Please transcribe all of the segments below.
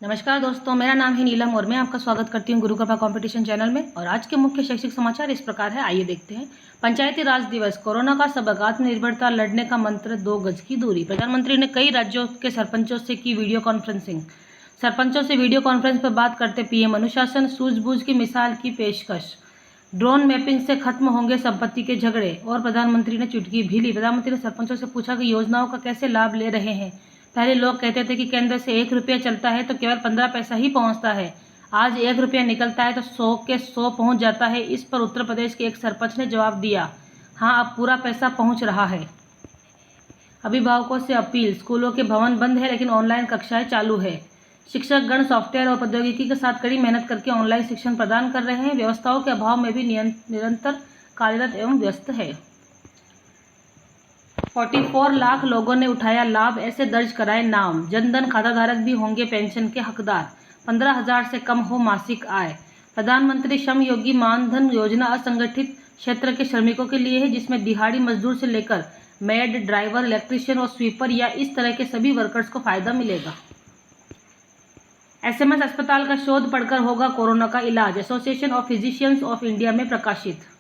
नमस्कार दोस्तों, मेरा नाम है नीलम और मैं आपका स्वागत करती हूं गुरु कृपा कंपटीशन चैनल में। और आज के मुख्य शैक्षिक समाचार इस प्रकार है, आइए देखते हैं। पंचायती राज दिवस, कोरोना का सबक, आत्मनिर्भरता, लड़ने का मंत्र, 2 गज की दूरी। प्रधानमंत्री ने कई राज्यों के सरपंचों से की वीडियो कॉन्फ्रेंसिंग। सरपंचों से वीडियो कॉन्फ्रेंस पर बात करते पीएम अनुशासन, सूझबूझ की मिसाल की पेशकश। ड्रोन मैपिंग से खत्म होंगे संपत्ति के झगड़े। और प्रधानमंत्री ने चुटकी भी ली। प्रधानमंत्री ने सरपंचों से पूछा कि योजनाओं का कैसे लाभ ले रहे हैं। पहले लोग कहते थे कि केंद्र से 1 रुपया चलता है तो केवल 15 पैसा ही पहुंचता है। आज 1 रुपया निकलता है तो 100 के 100 पहुंच जाता है। इस पर उत्तर प्रदेश के एक सरपंच ने जवाब दिया, हाँ अब पूरा पैसा पहुंच रहा है। अभिभावकों से अपील, स्कूलों के भवन बंद है लेकिन ऑनलाइन कक्षाएं चालू है। शिक्षक गण सॉफ्टवेयर और प्रौद्योगिकी के साथ कड़ी मेहनत करके ऑनलाइन शिक्षण प्रदान कर रहे हैं। व्यवस्थाओं के अभाव में भी निरंतर कार्यरत एवं व्यस्त है। 44 लाख लोगों ने उठाया लाभ, ऐसे दर्ज कराए नाम। जनधन खाताधारक भी होंगे पेंशन के हकदार। 15,000 से कम हो मासिक आय। प्रधानमंत्री श्रम योगी मानधन योजना असंगठित क्षेत्र के श्रमिकों के लिए है, जिसमें दिहाड़ी मजदूर से लेकर मेड, ड्राइवर, इलेक्ट्रीशियन और स्वीपर या इस तरह के सभी वर्कर्स को फायदा मिलेगा। एसएमएस अस्पताल का शोध पढ़कर होगा कोरोना का इलाज। Association of physicians of India में प्रकाशित।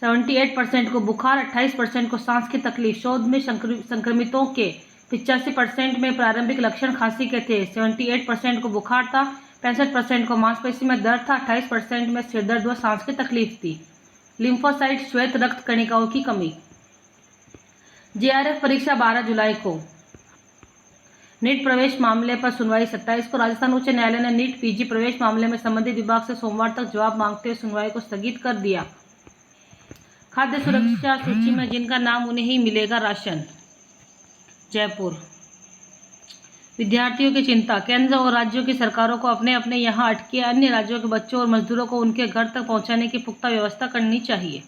78% को बुखार, 28% को सांस की तकलीफ। शोध में संक्रमितों के 85% में प्रारंभिक लक्षण खांसी के थे। 78% को बुखार था, 65% को मांसपेशी में दर्द था, 28% में सिरदर्द व सांस की तकलीफ थी। लिम्फोसाइट, श्वेत रक्त कणिकाओं की कमी। जेआरएफ परीक्षा 12 जुलाई को। नीट प्रवेश मामले पर सुनवाई 27 को। राजस्थान उच्च न्यायालय ने नीट पीजी प्रवेश मामले में संबंधित विभाग से सोमवार तक जवाब मांगते हुए सुनवाई को स्थगित कर दिया। खाद्य सुरक्षा सूची में जिनका नाम उन्हें ही मिलेगा राशन। जयपुर। विद्यार्थियों की चिंता, केंद्र और राज्यों की सरकारों को अपने अपने यहाँ अटके अन्य राज्यों के बच्चों और मजदूरों को उनके घर तक पहुँचाने की पुख्ता व्यवस्था करनी चाहिए।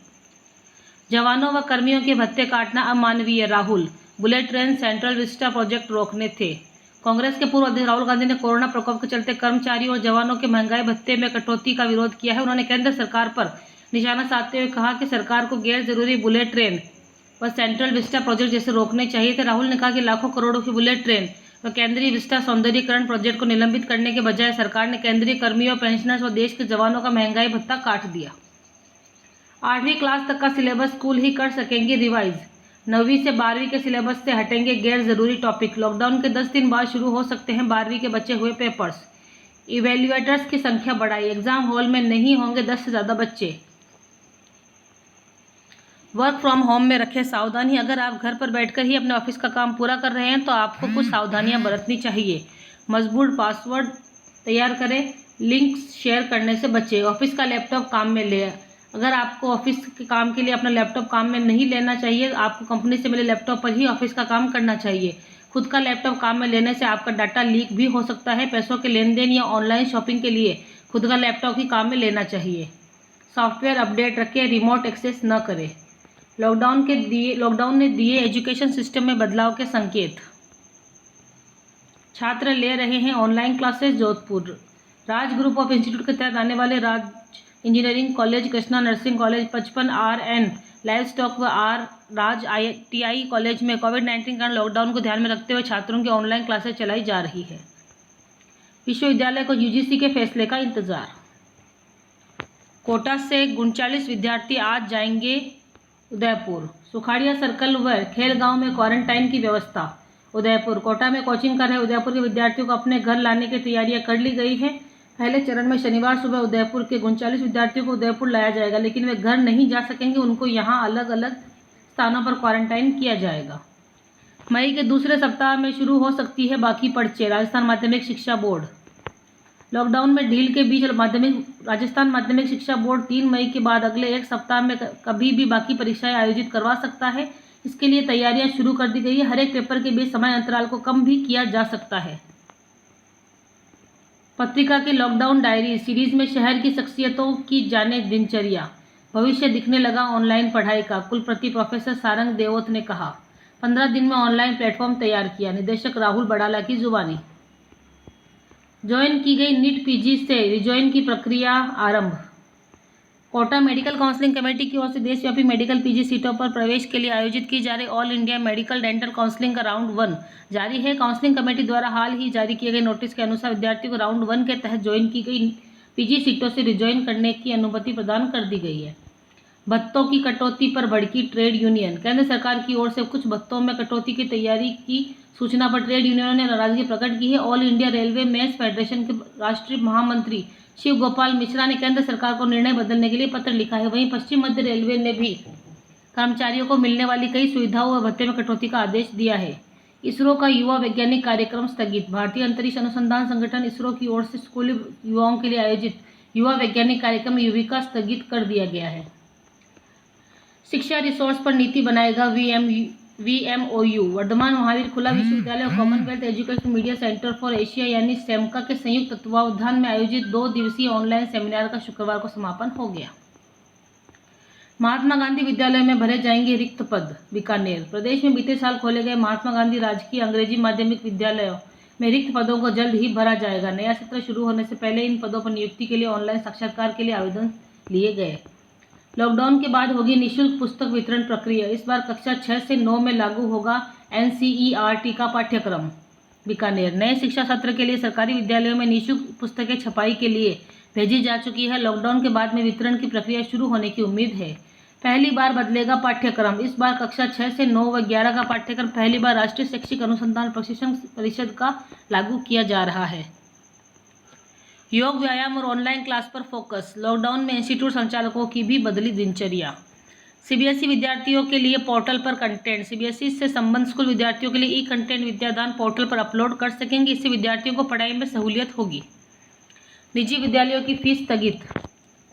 जवानों व कर्मियों के भत्ते काटना अमानवीय, Rahul. Bullet train central Vista project रोकने थे। कांग्रेस के पूर्व अध्यक्ष राहुल गांधी ने कोरोना प्रकोप के चलते कर्मचारियों और जवानों के महंगाई भत्ते में कटौती का विरोध किया है। उन्होंने केंद्र सरकार पर निशाना साधते हुए कहा कि सरकार को गैर जरूरी बुलेट ट्रेन व सेंट्रल विस्टा प्रोजेक्ट जैसे रोकने चाहिए थे। राहुल ने कहा कि लाखों करोड़ों की बुलेट ट्रेन व केंद्रीय विस्टा सौंदर्यीकरण प्रोजेक्ट को निलंबित करने के बजाय सरकार ने केंद्रीय कर्मियों, पेंशनर्स व देश के जवानों का महंगाई भत्ता काट दिया। 8वीं क्लास तक का सिलेबस स्कूल ही कर सकेंगे रिवाइज। 9वीं से 12वीं के सिलेबस से हटेंगे गैर जरूरी टॉपिक। लॉकडाउन के 10 दिन बाद शुरू हो सकते हैं 12वीं के बचे हुए पेपर्स। इवेल्युएटर्स की संख्या बढ़ाई, एग्जाम हॉल में नहीं होंगे 10 से ज़्यादा बच्चे। वर्क फ्रॉम होम में रखें सावधानी, अगर आप घर पर बैठकर ही अपने ऑफिस का काम पूरा कर रहे हैं तो आपको कुछ सावधानियां बरतनी चाहिए। मजबूत पासवर्ड तैयार करें, लिंक शेयर करने से बचें। ऑफिस का लैपटॉप काम में ले, अगर आपको ऑफिस के काम के लिए अपना लैपटॉप काम में नहीं लेना चाहिए, आपको कंपनी से मिले लैपटॉप पर ही ऑफिस का काम करना चाहिए। खुद का लैपटॉप काम में लेने से आपका डाटा लीक भी हो सकता है। पैसों के लेन देन या ऑनलाइन शॉपिंग के लिए खुद का लैपटॉप ही काम में लेना चाहिए। सॉफ्टवेयर अपडेट रखें, रिमोट एक्सेस न करें। लॉकडाउन ने दिए एजुकेशन सिस्टम में बदलाव के संकेत। छात्र ले रहे हैं online classes. Jodhpur. Raj group of institute के तहत आने वाले Raj engineering college, Krishna nursing college, 55 RN livestock व राज ITI कॉलेज में कोविड-19 के कारण लॉकडाउन को ध्यान में रखते हुए छात्रों की ऑनलाइन क्लासेस चलाई जा रही है। विश्वविद्यालय को UGC के फैसले का इंतजार। कोटा से 39 विद्यार्थी आज जाएंगे उदयपुर। सुखाड़िया सर्कल व खेलगांव में क्वारंटाइन की व्यवस्था। उदयपुर। कोटा में कोचिंग कर रहे उदयपुर के विद्यार्थियों को अपने घर लाने की तैयारियां कर ली गई है। पहले चरण में शनिवार सुबह उदयपुर के 39 विद्यार्थियों को उदयपुर लाया जाएगा, लेकिन वे घर नहीं जा सकेंगे। उनको यहां अलग अलग स्थानों पर क्वारंटाइन किया जाएगा। मई के दूसरे सप्ताह में शुरू हो सकती है बाकी पर्चे। राजस्थान माध्यमिक शिक्षा बोर्ड। लॉकडाउन में ढील के बीच राजस्थान माध्यमिक शिक्षा बोर्ड 3 मई के बाद अगले एक सप्ताह में कभी भी बाकी परीक्षाएं आयोजित करवा सकता है। इसके लिए तैयारियां शुरू कर दी गई है। हर एक पेपर के बीच समय अंतराल को कम भी किया जा सकता है। पत्रिका की लॉकडाउन डायरी सीरीज में शहर की शख्सियतों की जाने दिनचर्या। भविष्य दिखने लगा ऑनलाइन पढ़ाई का, कुलपति प्रोफेसर सारंग देवोत ने कहा। 15 दिन में ऑनलाइन प्लेटफॉर्म तैयार किया, निदेशक राहुल बड़ाला की जुबानी। ज्वाइन की गई नीट पीजी से रिज्वाइन की प्रक्रिया आरंभ। कोटा मेडिकल काउंसलिंग कमेटी की ओर से देशव्यापी मेडिकल पीजी सीटों पर प्रवेश के लिए आयोजित की जा रही all India medical dental counselling का राउंड 1 जारी है। काउंसलिंग कमेटी द्वारा हाल ही जारी किए गए नोटिस के अनुसार विद्यार्थियों को राउंड 1 के तहत ज्वाइन की गई पीजी सीटों से रिज्वाइन करने की अनुमति प्रदान कर दी गई है। भत्तों की कटौती पर भड़की ट्रेड यूनियन। केंद्र सरकार की ओर से कुछ भत्तों में कटौती की तैयारी की सूचना पर ट्रेड यूनियनों ने नाराजगी प्रकट की है। All India railway mess federation के राष्ट्रीय महामंत्री शिव गोपाल मिश्रा ने केंद्र सरकार को निर्णय बदलने के लिए पत्र लिखा है। वहीं पश्चिम मध्य रेलवे ने भी कर्मचारियों को मिलने वाली कई सुविधाओं व भत्ते में कटौती का आदेश दिया है। इसरो का युवा वैज्ञानिक कार्यक्रम स्थगित। भारतीय अंतरिक्ष अनुसंधान संगठन इसरो की ओर से स्कूली युवाओं के लिए आयोजित युवा वैज्ञानिक कार्यक्रम युविका स्थगित कर दिया गया है। शिक्षा रिसोर्स पर नीति बनाएगा VMOU। वर्धमान महावीर खुला विश्वविद्यालय और Commonwealth education media centre for Asia यानी सेमका के संयुक्त तत्वावधान में आयोजित 2 दिवसीय ऑनलाइन सेमिनार का शुक्रवार को समापन हो गया। महात्मा गांधी विद्यालय में भरे जाएंगे रिक्त पद। बीकानेर। प्रदेश में बीते साल खोले गए महात्मा गांधी राजकीय अंग्रेजी माध्यमिक विद्यालयों में रिक्त पदों को जल्द ही भरा जाएगा। नया सत्र शुरू होने से पहले इन पदों पर नियुक्ति के लिए ऑनलाइन साक्षात्कार के लिए आवेदन लिए गए। लॉकडाउन के बाद होगी निःशुल्क पुस्तक वितरण प्रक्रिया। इस बार कक्षा 6 से 9 में लागू होगा NCERT का पाठ्यक्रम। बीकानेर। नए शिक्षा सत्र के लिए सरकारी विद्यालयों में निःशुल्क पुस्तकें छपाई के लिए भेजी जा चुकी है। लॉकडाउन के बाद में वितरण की प्रक्रिया शुरू होने की उम्मीद है। पहली बार बदलेगा पाठ्यक्रम। इस बार कक्षा 6 से 9 व 11 का पाठ्यक्रम पहली बार राष्ट्रीय शैक्षिक अनुसंधान प्रशिक्षण परिषद का लागू किया जा रहा है। योग, व्यायाम और ऑनलाइन क्लास पर फोकस। लॉकडाउन में इंस्टीट्यूट संचालकों की भी बदली दिनचर्या। CBSE विद्यार्थियों के लिए पोर्टल पर कंटेंट। CBSE से संबंध स्कूल विद्यार्थियों के लिए कंटेंट विद्यादान पोर्टल पर अपलोड कर सकेंगे। इससे विद्यार्थियों को पढ़ाई में सहूलियत होगी। निजी विद्यालयों की फीस स्थगित।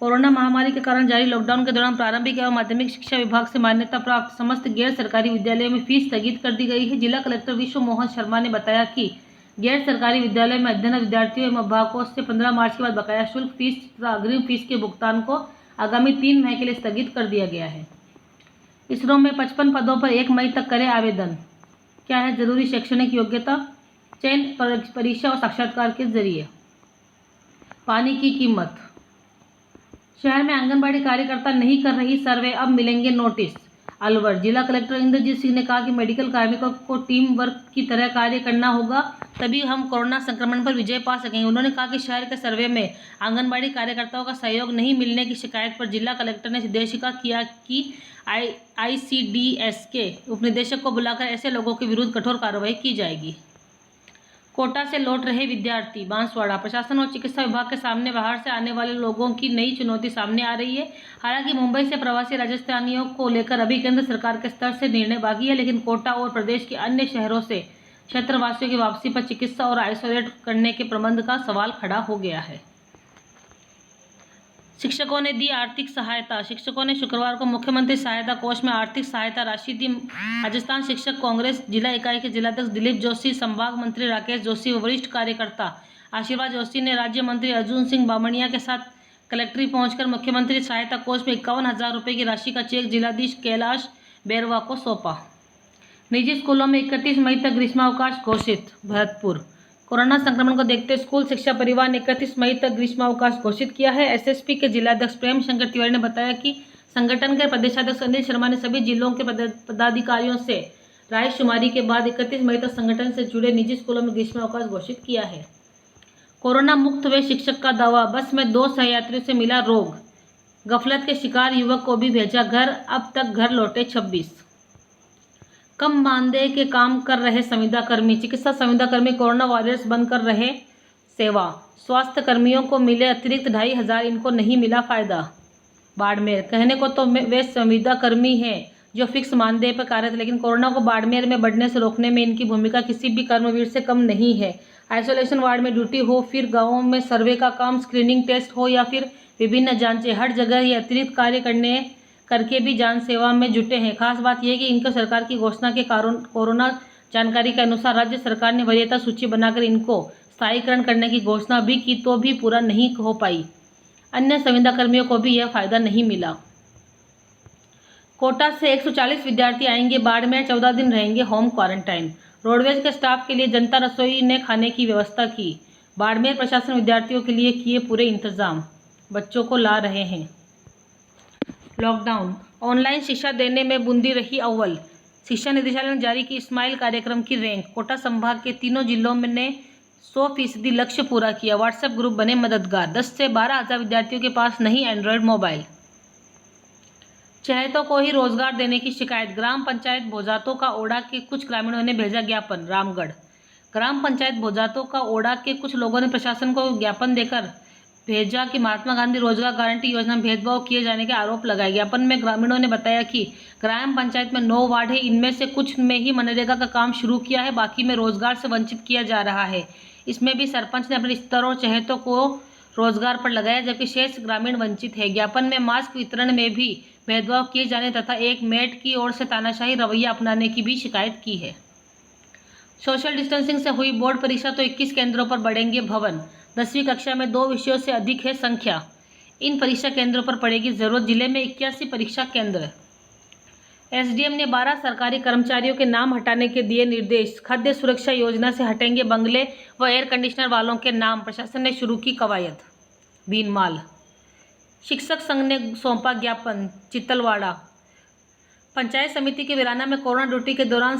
कोरोना महामारी के कारण जारी लॉकडाउन के दौरान प्रारंभिक एवं माध्यमिक शिक्षा विभाग से मान्यता प्राप्त समस्त गैर सरकारी विद्यालयों में फीस स्थगित कर दी गई है। जिला कलेक्टर विश्व मोहन शर्मा ने बताया कि गैर सरकारी विद्यालय में अध्ययनरत विद्यार्थियों एवं अभिभावकों से 15 मार्च के बाद बकाया शुल्क फीस तथा अग्रिम फीस के भुगतान को आगामी 3 मई के लिए स्थगित कर दिया गया है। इसरो में 55 पदों पर 1 मई तक करें आवेदन। क्या है जरूरी शैक्षणिक योग्यता? चयन परीक्षा और साक्षात्कार के जरिए। पानी की कीमत। शहर में आंगनबाड़ी कार्यकर्ता नहीं कर रही सर्वे, अब मिलेंगे नोटिस। अलवर। जिला कलेक्टर इंद्रजीत सिंह ने कहा कि मेडिकल कार्मिकों को टीम वर्क की तरह कार्य करना होगा, तभी हम कोरोना संक्रमण पर विजय पा सकेंगे। उन्होंने कहा कि शहर के सर्वे में आंगनबाड़ी कार्यकर्ताओं का सहयोग नहीं मिलने की शिकायत पर जिला कलेक्टर ने निर्देशिका किया कि ICDS के उपनिदेशक को बुलाकर ऐसे लोगों के विरुद्ध कठोर कार्रवाई की जाएगी। कोटा से लौट रहे विद्यार्थी। बांसवाड़ा। प्रशासन और चिकित्सा विभाग के सामने बाहर से आने वाले लोगों की नई चुनौती सामने आ रही है। हालांकि मुंबई से प्रवासी राजस्थानियों को लेकर अभी केंद्र सरकार के स्तर से निर्णय बाकी है, लेकिन कोटा और प्रदेश के अन्य शहरों से क्षेत्रवासियों की वापसी पर चिकित्सा और आइसोलेट करने के प्रबंध का सवाल खड़ा हो गया है। शिक्षकों ने दी आर्थिक सहायता। शिक्षकों ने शुक्रवार को मुख्यमंत्री सहायता कोष में आर्थिक सहायता राशि दी। राजस्थान शिक्षक कांग्रेस जिला इकाई के जिलाध्यक्ष दिलीप जोशी, संभाग मंत्री राकेश जोशी व वरिष्ठ कार्यकर्ता आशीर्वाद जोशी ने राज्य मंत्री अर्जुन सिंह बामणिया के साथ कलेक्ट्रेट पहुंचकर मुख्यमंत्री सहायता कोष में 51,000 रुपये की राशि का चेक जिलाधीश कैलाश बैरवा को सौंपा। निजी स्कूलों में 31 मई तक ग्रीष्मावकाश घोषित। भरतपुर। कोरोना संक्रमण को देखते स्कूल शिक्षा परिवार ने 31 मई तक ग्रीष्मावकाश घोषित किया है। SSP के जिलाध्यक्ष प्रेम शंकर तिवारी ने बताया कि संगठन के प्रदेशाध्यक्ष अनिल शर्मा ने सभी जिलों के पदाधिकारियों से रायशुमारी के बाद 31 मई तक संगठन से जुड़े निजी स्कूलों में ग्रीष्मावकाश घोषित किया है। कोरोना मुक्त हुए शिक्षक का दावा। बस में 2 सहयात्रियों से मिला रोग। गफलत के शिकार युवक को भी भेजा घर, अब तक घर लौटे 26। कम मानदेय के काम कर रहे संविदा कर्मी। चिकित्सा संविदा कर्मी कोरोना वॉरियर्स बनकर रहे सेवा। स्वास्थ्य कर्मियों को मिले अतिरिक्त 2,500, इनको नहीं मिला फायदा। बाड़मेर। कहने को तो वे संविदा कर्मी हैं जो फिक्स मानदेय पर कार्यरत, लेकिन कोरोना को बाड़मेर में बढ़ने से रोकने में इनकी भूमिका किसी भी कर्मवीर से कम नहीं है। आइसोलेशन वार्ड में ड्यूटी हो, फिर गाँवों में सर्वे का काम, स्क्रीनिंग टेस्ट हो या फिर विभिन्न जांचें, हर जगह ही अतिरिक्त कार्य करके भी जान सेवा में जुटे हैं। खास बात यह कि इनको सरकार की घोषणा के कारण कोरोना जानकारी के अनुसार राज्य सरकार ने वरीयता सूची बनाकर इनको स्थायीकरण करने की घोषणा भी की, तो भी पूरा नहीं हो पाई। अन्य संविदा कर्मियों को भी यह फायदा नहीं मिला। कोटा से 140 विद्यार्थी आएंगे बाड़मेर, 14 दिन रहेंगे होम क्वारंटाइन। रोडवेज के स्टाफ के लिए जनता रसोई ने खाने की व्यवस्था की। बाड़मेर प्रशासन विद्यार्थियों के लिए किए पूरे इंतजाम, बच्चों को ला रहे हैं। लॉकडाउन, ऑनलाइन शिक्षा देने में बूंदी रही अव्वल। शिक्षा निदेशालय ने जारी की स्माइल कार्यक्रम की रैंक। कोटा संभाग के तीनों जिलों में ने 100% लक्ष्य पूरा किया। व्हाट्सएप ग्रुप बने मददगार। 10 से 12 हज़ार विद्यार्थियों के पास नहीं एंड्रॉयड मोबाइल। चहेतों को ही रोजगार देने की शिकायत। ग्राम पंचायत भोजातों का ओडा के कुछ ग्रामीणों ने भेजा ज्ञापन। रामगढ़, ग्राम पंचायत भोजातों का ओडा के कुछ लोगों ने प्रशासन को ज्ञापन देकर भेजा कि महात्मा गांधी रोजगार गारंटी योजना में भेदभाव किए जाने के आरोप लगाए। ज्ञापन में ग्रामीणों ने बताया कि ग्राम पंचायत में 9 वार्ड है, इनमें से कुछ में ही मनरेगा का काम शुरू किया है, बाकी में रोजगार से वंचित किया जा रहा है। इसमें भी सरपंच ने अपने स्तर और चहेतों को रोजगार पर लगाया, जबकि शेष ग्रामीण वंचित है। ज्ञापन में मास्क वितरण में भी भेदभाव किए जाने तथा एक मेट की ओर से तानाशाही रवैया अपनाने की भी शिकायत की है। सोशल डिस्टेंसिंग से हुई बोर्ड परीक्षा तो 21 केंद्रों पर बढ़ेंगे भवन। 10वीं कक्षा में 2 विषयों से अधिक है संख्या, इन परीक्षा केंद्रों पर पड़ेगी जरूरत। जिले में 81 परीक्षा केंद्र। एसडीएम ने 12 सरकारी कर्मचारियों के नाम हटाने के दिए निर्देश। खाद्य सुरक्षा योजना से हटेंगे बंगले व एयर कंडीशनर वालों के नाम। प्रशासन ने शुरू की कवायद। भीनमाल, शिक्षक संघ ने सौंपा ज्ञापन। चित्तलवाड़ा, पंचायत समिति के वीराना में कोरोना ड्यूटी के दौरान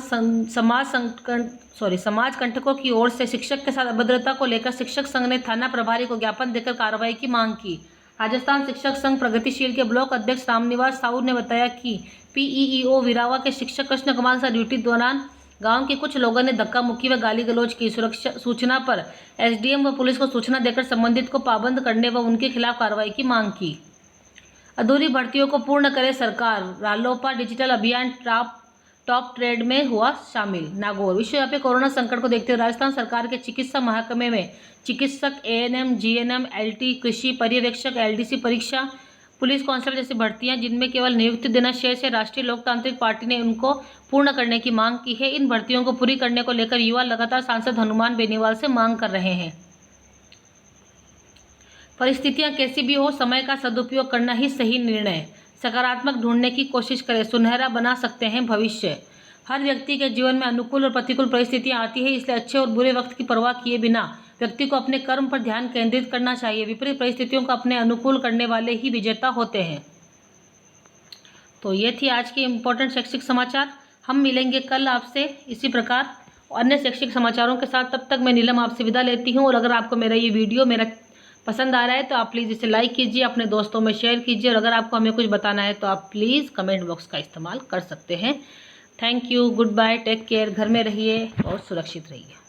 समाज कंटकों की ओर से शिक्षक के साथ अभद्रता को लेकर शिक्षक संघ ने थाना प्रभारी को ज्ञापन देकर कार्रवाई की मांग की। राजस्थान शिक्षक संघ प्रगतिशील के ब्लॉक अध्यक्ष रामनिवास साहू ने बताया कि पीईओ विरावा के शिक्षक कृष्ण कुमार के साथ ड्यूटी दौरान गांव के कुछ लोगों ने धक्का मुक्की व गाली गलौज की। सूचना पर एसडीएम व पुलिस को सूचना देकर संबंधित को पाबंद करने व उनके खिलाफ कार्रवाई की मांग की। अधूरी भर्तियों को पूर्ण करे सरकार। रालोपा डिजिटल अभियान टॉप ट्रेड में हुआ शामिल। नागौर, विश्वव्यापी कोरोना संकट को देखते हुए राजस्थान सरकार के चिकित्सा महकमे में चिकित्सक, एएनएम, जीएनएम, एलटी, कृषि पर्यवेक्षक, एलडीसी परीक्षा, पुलिस कांस्टेबल जैसी भर्तियां जिनमें केवल नियुक्ति देना शेष है, राष्ट्रीय लोकतांत्रिक पार्टी ने उनको पूर्ण करने की मांग की है। इन भर्तियों को पूरी करने को लेकर युवा लगातार सांसद हनुमान बेनीवाल से मांग कर रहे हैं। परिस्थितियां कैसी भी हो, समय का सदुपयोग करना ही सही निर्णय। सकारात्मक ढूंढने की कोशिश करें, सुनहरा बना सकते हैं भविष्य। हर व्यक्ति के जीवन में अनुकूल और प्रतिकूल परिस्थितियां आती है, इसलिए अच्छे और बुरे वक्त की परवाह किए बिना व्यक्ति को अपने कर्म पर ध्यान केंद्रित करना चाहिए। विपरीत परिस्थितियों को अपने अनुकूल करने वाले ही विजेता होते हैं। तो ये थी आज की इम्पोर्टेंट शैक्षिक समाचार। हम मिलेंगे कल आपसे इसी प्रकार अन्य शैक्षिक समाचारों के साथ। तब तक मैं नीलम आपसे विदा लेती हूँ। और अगर आपको मेरा ये वीडियो पसंद आ रहा है तो आप प्लीज़ इसे लाइक कीजिए, अपने दोस्तों में शेयर कीजिए, और अगर आपको हमें कुछ बताना है तो आप प्लीज़ कमेंट बॉक्स का इस्तेमाल कर सकते हैं। Thank you, good bye, take care, घर में रहिए और सुरक्षित रहिए।